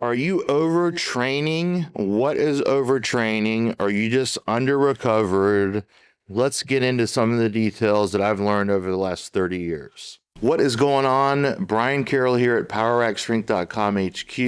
Are you overtraining? What is overtraining? Are you just under-recovered? Let's get into some of the details that I've learned over the last 30 years. What is going on? Brian Carroll here at PowerActStrength.com HQ.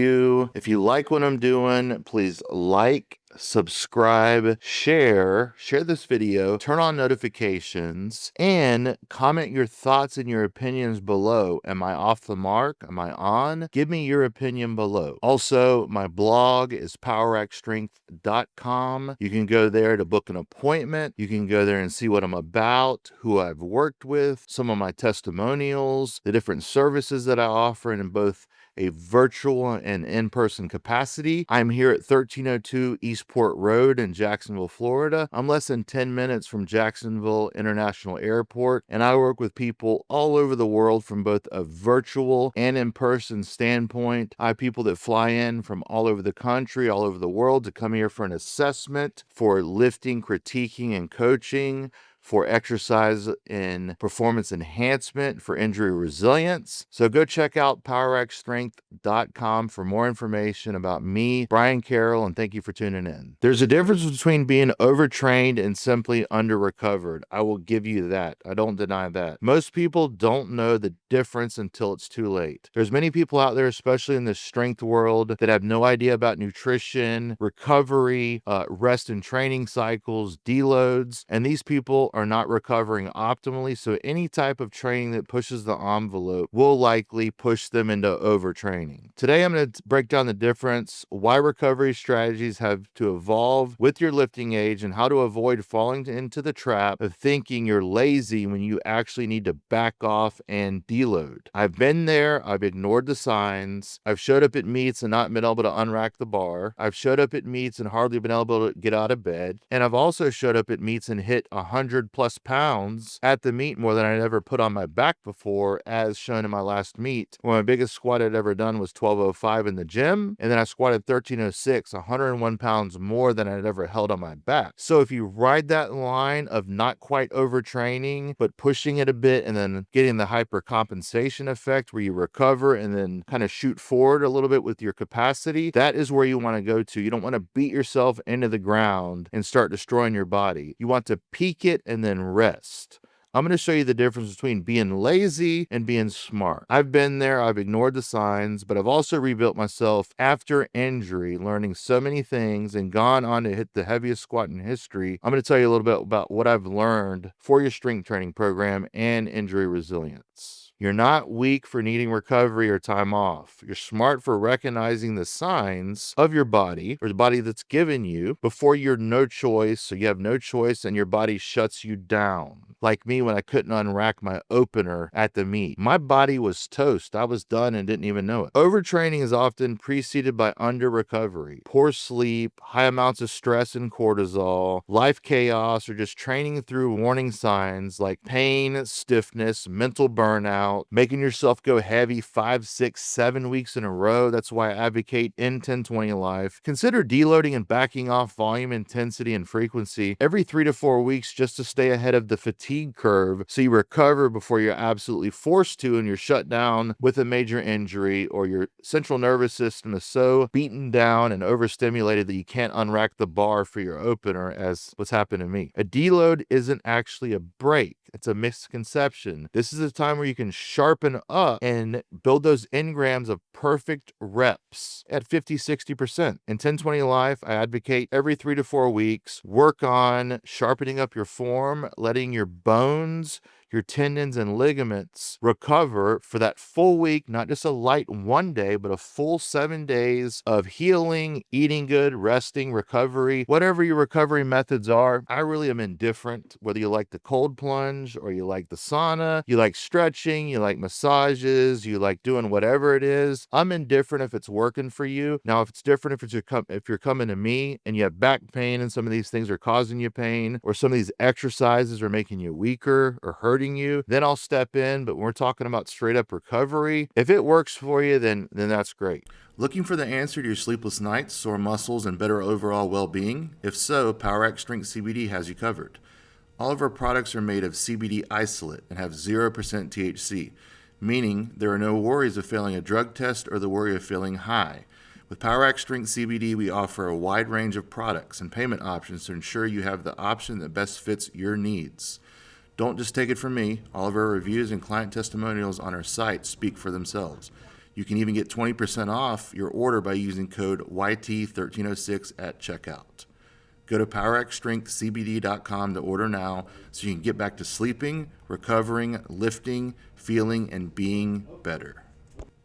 If you like what I'm doing, please like, subscribe, share this video, turn on notifications, and comment your thoughts and your opinions below. Am I off the mark? Am I on? Give me your opinion below. Also, my blog is poweractstrength.com. You can go there to book an appointment. You can go there and see what I'm about, who I've worked with, some of my testimonials, the different services that I offer in both a virtual and in-person capacity. I'm here at 1302 Eastport Road in Jacksonville, Florida. I'm less than 10 minutes from Jacksonville International Airport, and I work with people all over the world from both a virtual and in-person standpoint. I have people that fly in from all over the country, all over the world to come here for an assessment, for lifting, critiquing, and coaching, for exercise and performance enhancement, for injury resilience. So go check out poweractstrength.com for more information about me, Brian Carroll, and thank you for tuning in. There's a difference between being overtrained and simply under-recovered. I will give you that. I don't deny that. Most people don't know the difference until it's too late. There's many people out there, especially in the strength world, that have no idea about nutrition, recovery, rest and training cycles, deloads, and these people are not recovering optimally. So any type of training that pushes the envelope will likely push them into overtraining. Today, I'm going to break down the difference, why recovery strategies have to evolve with your lifting age, and how to avoid falling into the trap of thinking you're lazy when you actually need to back off and deload. I've been there. I've ignored the signs. I've showed up at meets and not been able to unrack the bar. I've showed up at meets and hardly been able to get out of bed. And I've also showed up at meets and hit 100+ pounds at the meet, more than I'd ever put on my back before, as shown in my last meet, where my biggest squat I'd ever done was 1205 in the gym, and then I squatted 1306, 101 pounds more than I'd ever held on my back. So if you ride that line of not quite overtraining, but pushing it a bit and then getting the hypercompensation effect where you recover and then kind of shoot forward a little bit with your capacity, that is where you want to go to. You don't want to beat yourself into the ground and start destroying your body. You want to peak it and then rest. I'm going to show you the difference between being lazy and being smart. I've been there. I've ignored the signs, but I've also rebuilt myself after injury, learning so many things and gone on to hit the heaviest squat in history. I'm going to tell you a little bit about what I've learned for your strength training program and injury resilience. You're not weak for needing recovery or time off. You're smart for recognizing the signs of your body, or the body that's given you, before you're no choice. So you have no choice and your body shuts you down. Like me when I couldn't unrack my opener at the meet. My body was toast. I was done and didn't even know it. Overtraining is often preceded by under-recovery. Poor sleep, high amounts of stress and cortisol, life chaos, or just training through warning signs like pain, stiffness, mental burnout, making yourself go heavy 5, 6, 7 weeks in a row. That's why I advocate in 10-20 life. Consider deloading and backing off volume, intensity, and frequency every 3 to 4 weeks just to stay ahead of the fatigue curve, so you recover before you're absolutely forced to and you're shut down with a major injury, or your central nervous system is so beaten down and overstimulated that you can't unrack the bar for your opener, as what's happened to me. A deload isn't actually a break. It's a misconception. This is a time where you can sharpen up and build those engrams of perfect reps at 50-60%. In 10-20 life, I advocate every 3 to 4 weeks, work on sharpening up your form, letting your bones, your tendons and ligaments recover for that full week, not just a light one day, but a full 7 days of healing, eating good, resting, recovery, whatever your recovery methods are. I really am indifferent whether you like the cold plunge or you like the sauna, you like stretching, you like massages, you like doing whatever it is. I'm indifferent if it's working for you. Now, if it's different, if you're coming to me and you have back pain and some of these things are causing you pain, or some of these exercises are making you weaker or hurting you, then I'll step in. But when we're talking about straight up recovery, if it works for you, then that's great. Looking for the answer to your sleepless nights, sore muscles, and better overall well-being? If so, PowerAct Strength CBD has you covered. All of our products are made of CBD isolate and have 0% THC, meaning there are no worries of failing a drug test or the worry of feeling high. With PowerX Strength CBD, we offer a wide range of products and payment options to ensure you have the option that best fits your needs. Don't just take it from me. All of our reviews and client testimonials on our site speak for themselves. You can even get 20% off your order by using code YT1306 at checkout. Go to powerxstrengthcbd.com to order now so you can get back to sleeping, recovering, lifting, feeling, and being better.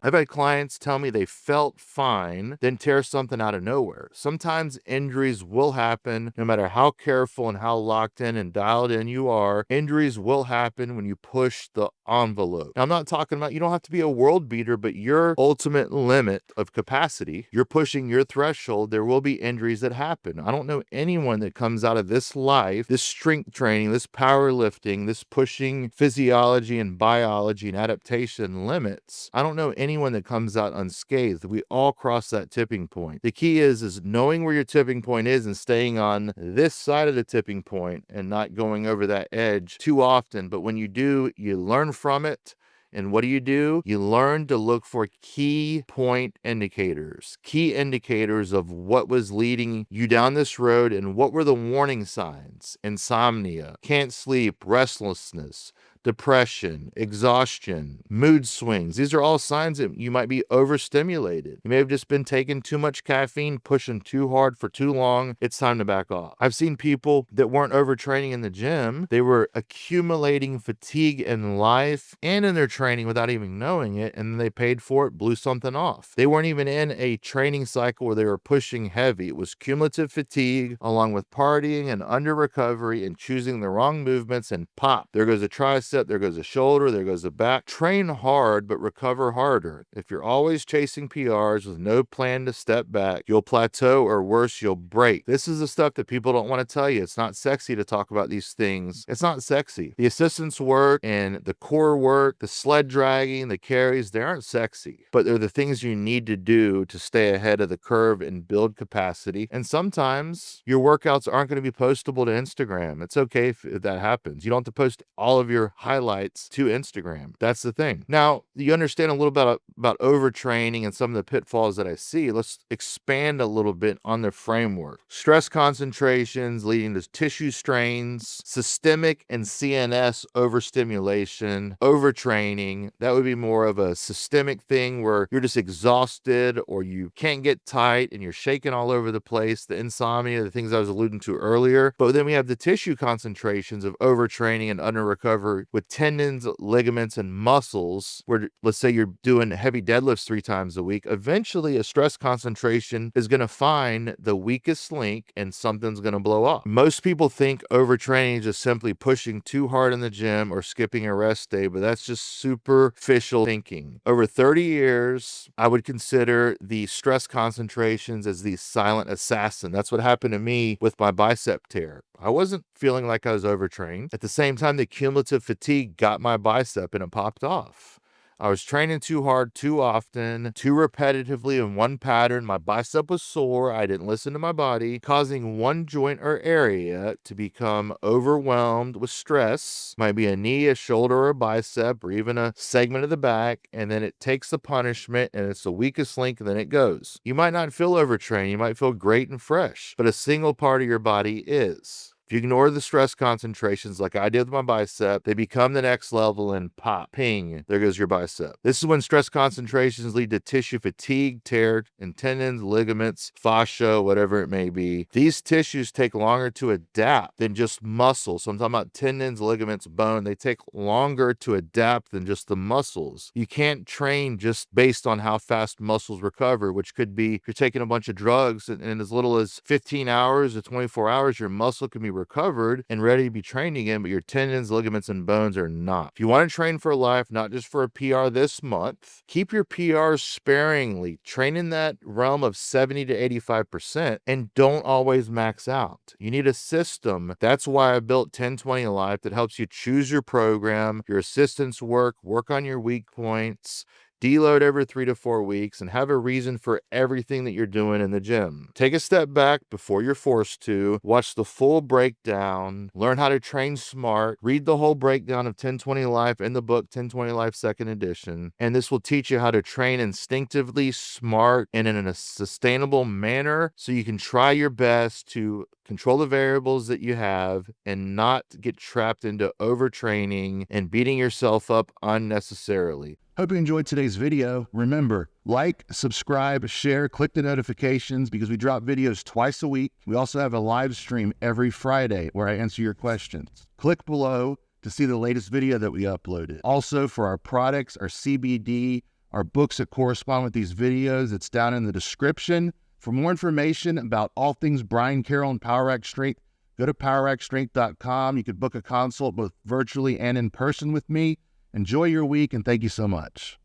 I've had clients tell me they felt fine, then tear something out of nowhere. Sometimes injuries will happen no matter how careful and how locked in and dialed in you are. Injuries will happen when you push the envelope. Now, I'm not talking about you don't have to be a world beater, but your ultimate limit of capacity, you're pushing your threshold, there will be injuries that happen. I don't know anyone that comes out of this life, this strength training, this powerlifting, this pushing physiology and biology and adaptation limits. I don't know anyone that comes out unscathed. We all cross that tipping point. The key is knowing where your tipping point is and staying on this side of the tipping point and not going over that edge too often. But when you do, you learn from it. And what do? You learn to look for key point indicators, key indicators of what was leading you down this road and what were the warning signs: insomnia, can't sleep, restlessness, depression, exhaustion, mood swings. These are all signs that you might be overstimulated. You may have just been taking too much caffeine, pushing too hard for too long. It's time to back off. I've seen people that weren't overtraining in the gym. They were accumulating fatigue in life and in their training without even knowing it, and they paid for it, blew something off. They weren't even in a training cycle where they were pushing heavy. It was cumulative fatigue along with partying and under recovery and choosing the wrong movements, and pop, there goes a tricep, there goes a shoulder, there goes a back. Train hard, but recover harder. If you're always chasing PRs with no plan to step back, you'll plateau, or worse, you'll break. This is the stuff that people don't want to tell you. It's not sexy to talk about these things. It's not sexy. The assistance work and the core work, the sled dragging, the carries, they aren't sexy, but they're the things you need to do to stay ahead of the curve and build capacity. And sometimes your workouts aren't going to be postable to Instagram. It's okay if that happens. You don't have to post all of your highlights to Instagram. That's the thing. Now, you understand a little bit about overtraining and some of the pitfalls that I see. Let's expand a little bit on the framework. Stress concentrations leading to tissue strains, systemic and CNS overstimulation, overtraining. That would be more of a systemic thing where you're just exhausted or you can't get tight and you're shaking all over the place. The insomnia, the things I was alluding to earlier. But then we have the tissue concentrations of overtraining and under recovery with tendons, ligaments, and muscles, where let's say you're doing heavy deadlifts 3 times a week. Eventually, a stress concentration is going to find the weakest link and something's going to blow up. Most people think overtraining is just simply pushing too hard in the gym or skipping a rest day, but that's just superficial thinking. Over 30 years, I would consider the stress concentrations as the silent assassin. That's what happened to me with my bicep tear. I wasn't feeling like I was overtrained. At the same time, the cumulative fatigue got my bicep and it popped off. I was training too hard, too often, too repetitively in one pattern. My bicep was sore. I didn't listen to my body, causing one joint or area to become overwhelmed with stress. Might be a knee, a shoulder, or a bicep, or even a segment of the back. And then it takes the punishment and it's the weakest link and then it goes. You might not feel overtrained. You might feel great and fresh, but a single part of your body is. If you ignore the stress concentrations like I did with my bicep, they become the next level and pop, ping, there goes your bicep. This is when stress concentrations lead to tissue fatigue, tear in tendons, ligaments, fascia, whatever it may be. These tissues take longer to adapt than just muscle. So I'm talking about tendons, ligaments, bone. They take longer to adapt than just the muscles. You can't train just based on how fast muscles recover, which could be you're taking a bunch of drugs and in as little as 15 hours to 24 hours, your muscle can be recovered and ready to be trained again, but your tendons, ligaments, and bones are not. If you want to train for life, not just for a PR this month, keep your PRs sparingly. Train in that realm of 70 to 85% and don't always max out. You need a system. That's why I built 1020 Life that helps you choose your program, your assistance work on your weak points, deload every 3 to 4 weeks, and have a reason for everything that you're doing in the gym. Take a step back before you're forced to, watch the full breakdown, learn how to train smart, read the whole breakdown of 1020 Life in the book 1020 Life 2nd edition, and this will teach you how to train instinctively, smart, and in a sustainable manner so you can try your best to control the variables that you have and not get trapped into overtraining and beating yourself up unnecessarily. Hope you enjoyed today's video. Remember, like, subscribe, share, click the notifications because we drop videos twice a week. We also have a live stream every Friday where I answer your questions. Click below to see the latest video that we uploaded. Also, for our products, our CBD, our books that correspond with these videos, it's down in the description. For more information about all things Brian Carroll and Power Rack Strength, go to powerrackstrength.com. You can book a consult both virtually and in person with me. Enjoy your week, and thank you so much.